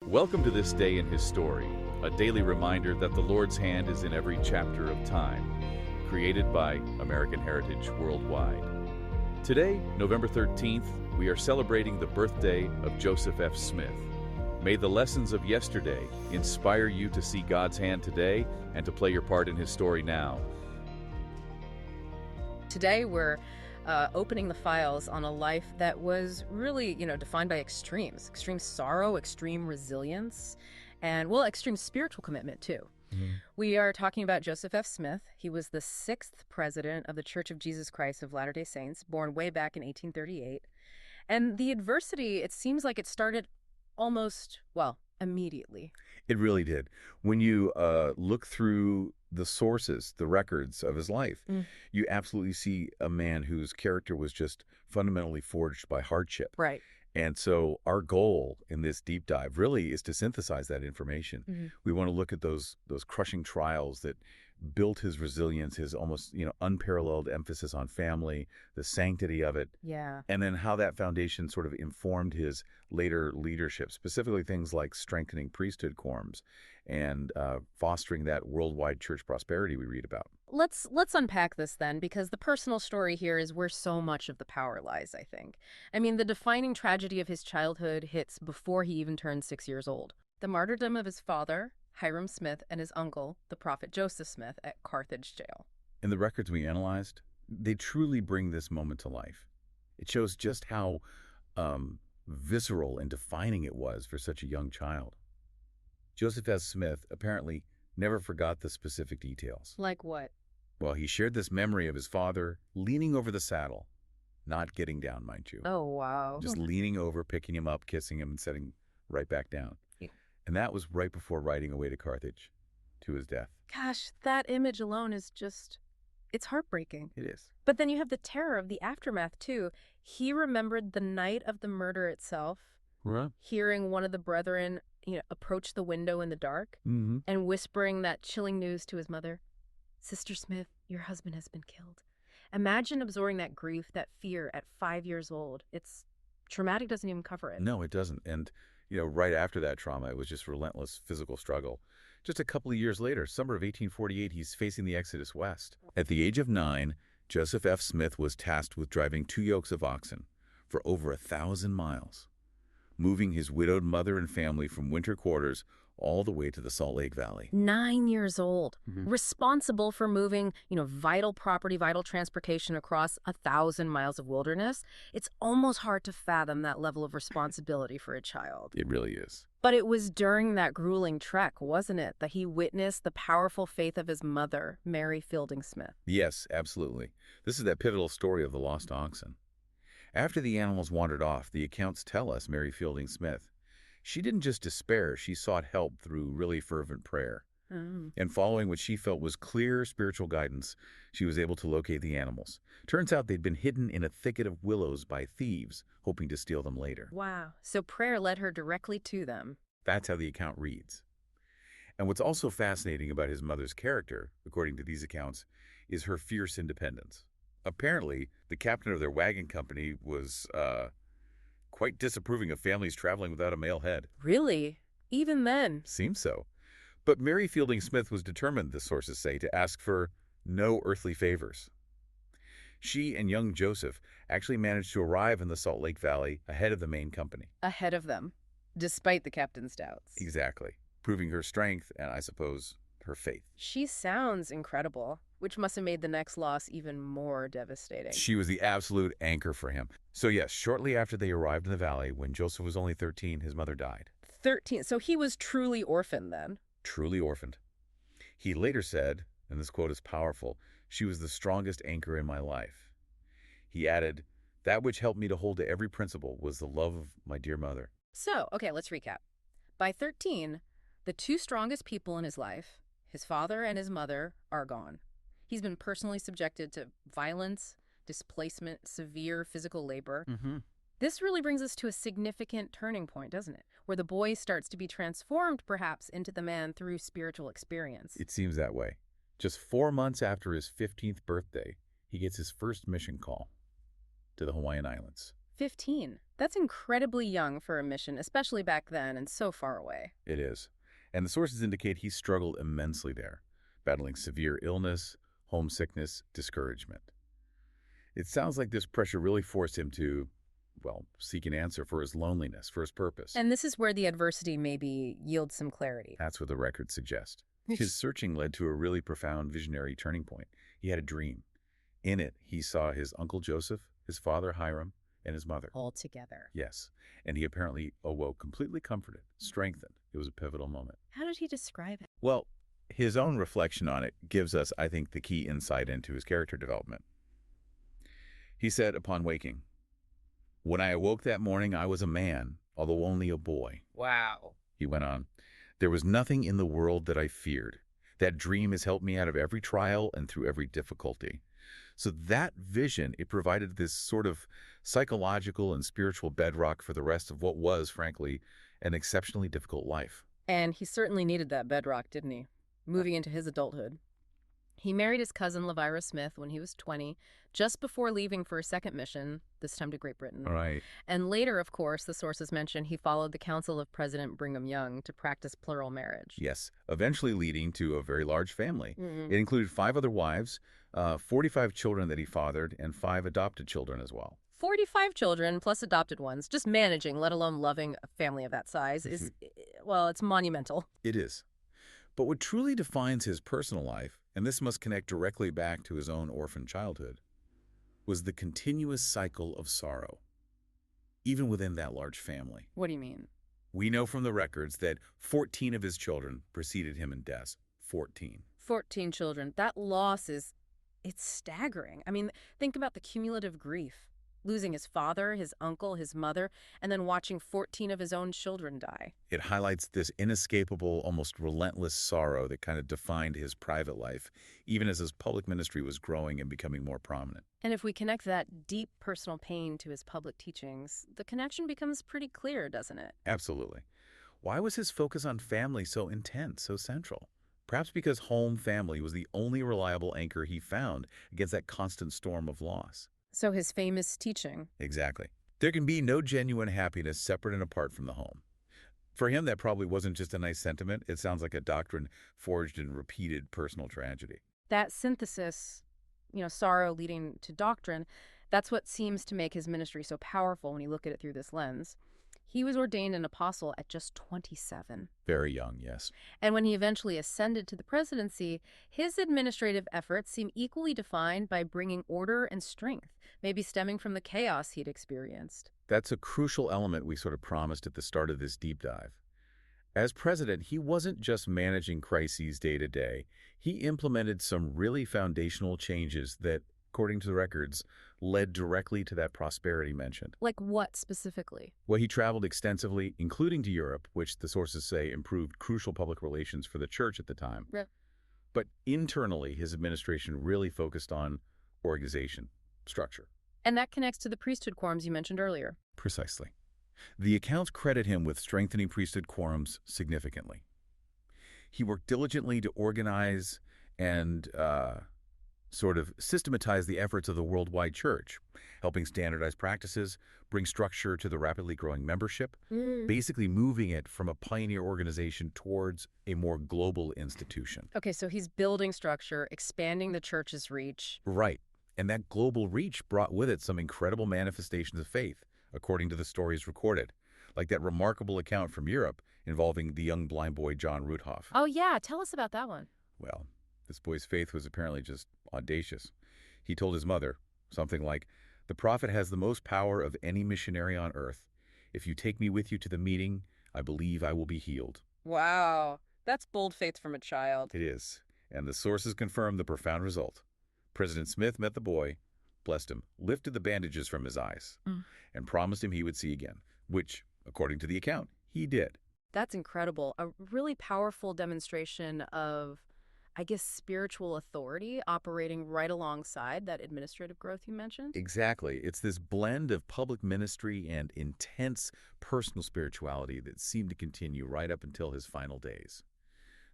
Welcome to this day in his story, a daily reminder that the Lord's hand is in every chapter of time, created by American Heritage Worldwide. Today, November 13th, we are celebrating the birthday of Joseph F. Smith. May the lessons of yesterday inspire you to see God's hand today and to play your part in his story now. Today we're opening the files on a life that was really, defined by extremes. Extreme sorrow, extreme resilience, and, extreme spiritual commitment, too. We are talking about Joseph F. Smith. He was the 6th president of the Church of Jesus Christ of Latter-day Saints, born way back in 1838. And the adversity, it seems like it started almost, immediately. It really did. When you look through the sources, the records of his life, you absolutely see a man whose character was just fundamentally forged by hardship. Right. And so our goal in this deep dive really is to synthesize that information. We want to look at those crushing trials that built his resilience, his almost unparalleled emphasis on family, the sanctity of it, and then how that foundation sort of informed his later leadership, specifically things like strengthening priesthood quorums and fostering that worldwide church prosperity we read about. Let's unpack this then, because the personal story here is where so much of the power lies, I think. I mean, the defining tragedy of his childhood hits before he even turned 6 years old. The martyrdom of his father, Hyrum Smith, and his uncle, the prophet Joseph Smith, at Carthage jail. In the records we analyzed, they truly bring this moment to life. It shows just how visceral and defining it was for such a young child. Joseph S. Smith apparently never forgot the specific details. Like what? Well, he shared this memory of his father leaning over the saddle, not getting down, mind you. Oh, wow. Just leaning over, picking him up, kissing him, and setting right back down. And that was right before riding away to Carthage, to his death. Gosh, that image alone is just, it's heartbreaking. It is. But then you have the terror of the aftermath, too. He remembered the night of the murder itself, hearing one of the brethren, approach the window in the dark and whispering that chilling news to his mother. Sister Smith, your husband has been killed. Imagine absorbing that grief, that fear at 5 years old. It's traumatic, doesn't even cover it. No, it doesn't. And right after that trauma, it was just relentless physical struggle. Just a couple of years later, summer of 1848, he's facing the exodus west. At the age of 9, Joseph F. Smith was tasked with driving 2 yokes of oxen for over 1,000 miles, moving his widowed mother and family from winter quarters all the way to the Salt Lake Valley. 9 years old, responsible for moving, vital property, vital transportation across 1,000 miles of wilderness. It's almost hard to fathom that level of responsibility for a child. It really is. But it was during that grueling trek, wasn't it, that he witnessed the powerful faith of his mother, Mary Fielding Smith? Yes, absolutely. This is that pivotal story of the lost oxen. After the animals wandered off, the accounts tell us Mary Fielding Smith, she didn't just despair, she sought help through really fervent prayer. And following what she felt was clear spiritual guidance, she was able to locate the animals. Turns out they'd been hidden in a thicket of willows by thieves, hoping to steal them later. Wow. So prayer led her directly to them. That's how the account reads. And what's also fascinating about his mother's character, according to these accounts, is her fierce independence. Apparently, the captain of their wagon company was quite disapproving of families traveling without a male head. Really? Even then? Seems so. But Mary Fielding Smith was determined, the sources say, to ask for no earthly favors. She and young Joseph actually managed to arrive in the Salt Lake Valley ahead of the main company. Ahead of them, despite the captain's doubts. Exactly. Proving her strength and, I suppose, her faith. She sounds incredible, which must have made the next loss even more devastating. She was the absolute anchor for him. So yes, shortly after they arrived in the valley, when Joseph was only 13, his mother died. 13. So he was truly orphaned then. Truly orphaned. He later said, and this quote is powerful, she was the strongest anchor in my life. He added, that which helped me to hold to every principle was the love of my dear mother. So, okay, let's recap. By 13, the two strongest people in his life, his father and his mother, are gone. He's been personally subjected to violence, displacement, severe physical labor. This really brings us to a significant turning point, doesn't it? Where the boy starts to be transformed, perhaps, into the man through spiritual experience. It seems that way. Just 4 months after his 15th birthday, he gets his first mission call to the Hawaiian Islands. 15. That's incredibly young for a mission, especially back then and so far away. It is. And the sources indicate he struggled immensely there, battling severe illness, homesickness, discouragement. It sounds like this pressure really forced him to, well, seek an answer for his loneliness, for his purpose. And this is where the adversity maybe yields some clarity. That's what the records suggest. His searching led to a really profound visionary turning point. He had a dream. In it, he saw his uncle Joseph, his father Hyrum, and his mother. All together. Yes, and he apparently awoke completely comforted, strengthened. It was a pivotal moment. How did he describe it? Well, his own reflection on it gives us, I think, the key insight into his character development. He said upon waking, "When I awoke that morning, I was a man, although only a boy." Wow. He went on, "There was nothing in the world that I feared. That dream has helped me out of every trial and through every difficulty." So that vision, it provided this sort of psychological and spiritual bedrock for the rest of what was, frankly, an exceptionally difficult life. And he certainly needed that bedrock, didn't he? Moving into his adulthood. He married his cousin Hyrum Smith when he was 20, just before leaving for a second mission, this time to Great Britain. Right. And later, of course, the sources mention he followed the counsel of President Brigham Young to practice plural marriage. Yes, eventually leading to a very large family. Mm-hmm. It included 5 other wives, 45 children that he fathered, and 5 adopted children as well. 45 children plus adopted ones, just managing, let alone loving a family of that size is, well, it's monumental. It is. But what truly defines his personal life, and this must connect directly back to his own orphan childhood, was the continuous cycle of sorrow, even within that large family. What do you mean? We know from the records that 14 of his children preceded him in death. 14. 14 children. That loss it's staggering. I mean, think about the cumulative grief. Losing his father, his uncle, his mother, and then watching 14 of his own children die. It highlights this inescapable, almost relentless sorrow that kind of defined his private life, even as his public ministry was growing and becoming more prominent. And if we connect that deep personal pain to his public teachings, the connection becomes pretty clear, doesn't it? Absolutely. Why was his focus on family so intense, so central? Perhaps because home family was the only reliable anchor he found against that constant storm of loss. So his famous teaching. Exactly. There can be no genuine happiness separate and apart from the home. For him, that probably wasn't just a nice sentiment. It sounds like a doctrine forged in repeated personal tragedy. That synthesis, sorrow leading to doctrine, that's what seems to make his ministry so powerful when you look at it through this lens. He was ordained an apostle at just 27. Very young, yes. And when he eventually ascended to the presidency, his administrative efforts seem equally defined by bringing order and strength, maybe stemming from the chaos he'd experienced. That's a crucial element we sort of promised at the start of this deep dive. As president, he wasn't just managing crises day to day. He implemented some really foundational changes that, according to the records, led directly to that prosperity mentioned. Like what specifically? Well, he traveled extensively, including to Europe, which the sources say improved crucial public relations for the church at the time. Right. But internally, his administration really focused on organization, structure. And that connects to the priesthood quorums you mentioned earlier. Precisely. The accounts credit him with strengthening priesthood quorums significantly. He worked diligently to organize and sort of systematize the efforts of the worldwide church, helping standardize practices, bring structure to the rapidly growing membership, basically moving it from a pioneer organization towards a more global institution. Okay, so he's building structure, expanding the church's reach. Right. And that global reach brought with it some incredible manifestations of faith, according to the stories recorded, like that remarkable account from Europe involving the young blind boy John Roothoff. Oh, yeah. Tell us about that one. Well, this boy's faith was apparently just audacious. He told his mother something like, "The prophet has the most power of any missionary on earth. If you take me with you to the meeting, I believe I will be healed." Wow. That's bold faith from a child. It is. And the sources confirm the profound result. President Smith met the boy, blessed him, lifted the bandages from his eyes, and promised him he would see again, which, according to the account, he did. That's incredible. A really powerful demonstration of, I guess, spiritual authority operating right alongside that administrative growth you mentioned. Exactly. It's this blend of public ministry and intense personal spirituality that seemed to continue right up until his final days.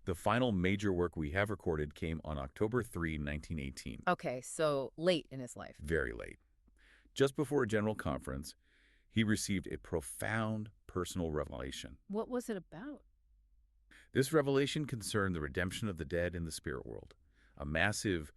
The final major work we have recorded came on October 3, 1918. Okay, so late in his life. Very late. Just before a general conference, He received a profound personal revelation. What was it about? This revelation concerned the redemption of the dead in the spirit world, a massive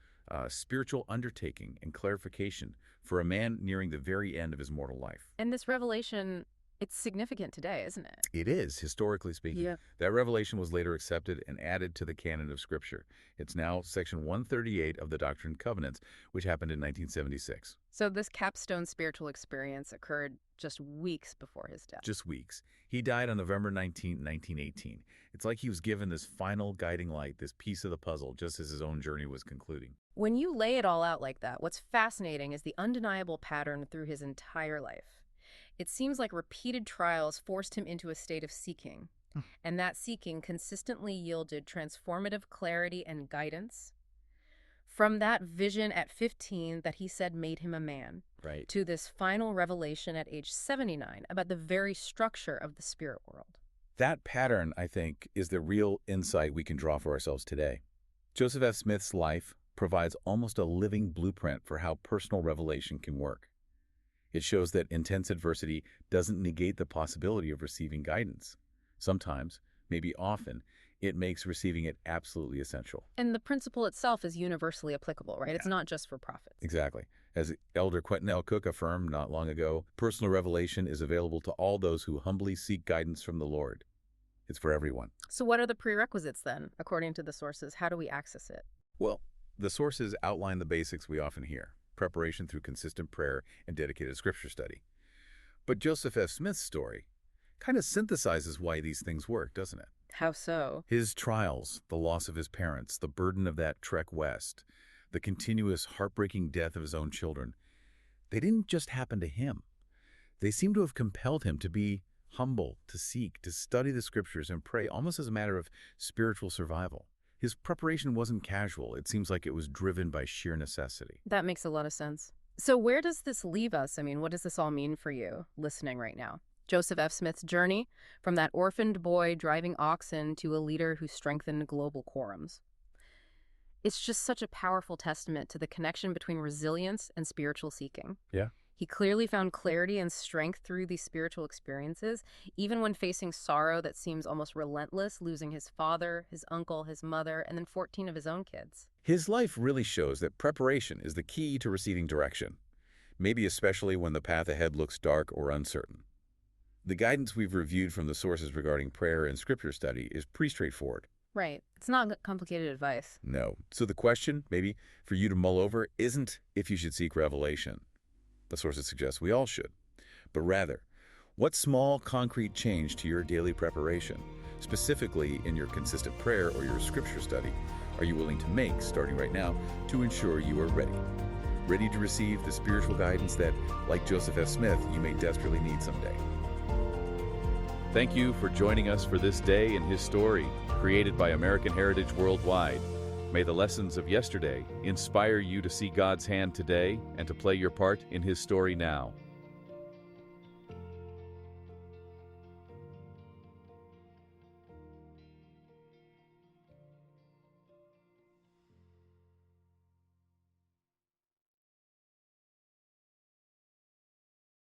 spiritual undertaking and clarification for a man nearing the very end of his mortal life. And this revelation, it's significant today, isn't it? It is, historically speaking. Yeah. That revelation was later accepted and added to the canon of Scripture. It's now Section 138 of the Doctrine and Covenants, which happened in 1976. So this capstone spiritual experience occurred just weeks before his death. Just weeks. He died on November 19, 1918. It's like he was given this final guiding light, this piece of the puzzle, just as his own journey was concluding. When you lay it all out like that, what's fascinating is the undeniable pattern through his entire life. It seems like repeated trials forced him into a state of seeking, and that seeking consistently yielded transformative clarity and guidance. From that vision at 15 that he said made him a man, Right. to this final revelation at age 79 about the very structure of the spirit world. That pattern, I think, is the real insight we can draw for ourselves today. Joseph F. Smith's life provides almost a living blueprint for how personal revelation can work. It shows that intense adversity doesn't negate the possibility of receiving guidance. Sometimes, maybe often, it makes receiving it absolutely essential. And the principle itself is universally applicable, right? It's not just for prophets. Exactly. As Elder Quentin L. Cook affirmed not long ago, personal revelation is available to all those who humbly seek guidance from the Lord. It's for everyone. So what are the prerequisites then, according to the sources? How do we access it? Well, the sources outline the basics we often hear: preparation through consistent prayer and dedicated scripture study. But Joseph F. Smith's story kind of synthesizes why these things work, doesn't it? How so? His trials, the loss of his parents, the burden of that trek west, the continuous heartbreaking death of his own children, they didn't just happen to him. They seem to have compelled him to be humble, to seek, to study the scriptures and pray, almost as a matter of spiritual survival. His preparation wasn't casual. It seems like it was driven by sheer necessity. That makes a lot of sense. So where does this leave us? I mean, what does this all mean for you listening right now? Joseph F. Smith's journey from that orphaned boy driving oxen to a leader who strengthened global quorums. It's just such a powerful testament to the connection between resilience and spiritual seeking. Yeah. He clearly found clarity and strength through these spiritual experiences, even when facing sorrow that seems almost relentless, losing his father, his uncle, his mother, and then 14 of his own kids. His life really shows that preparation is the key to receiving direction, maybe especially when the path ahead looks dark or uncertain. The guidance we've reviewed from the sources regarding prayer and scripture study is pretty straightforward. Right. It's not complicated advice. No. So the question, maybe, for you to mull over isn't if you should seek revelation. The sources suggest we all should. But rather, what small, concrete change to your daily preparation, specifically in your consistent prayer or your scripture study, are you willing to make, starting right now, to ensure you are ready? Ready to receive the spiritual guidance that, like Joseph F. Smith, you may desperately need someday. Thank you for joining us for this day in his story, created by American Heritage Worldwide. May the lessons of yesterday inspire you to see God's hand today and to play your part in his story now.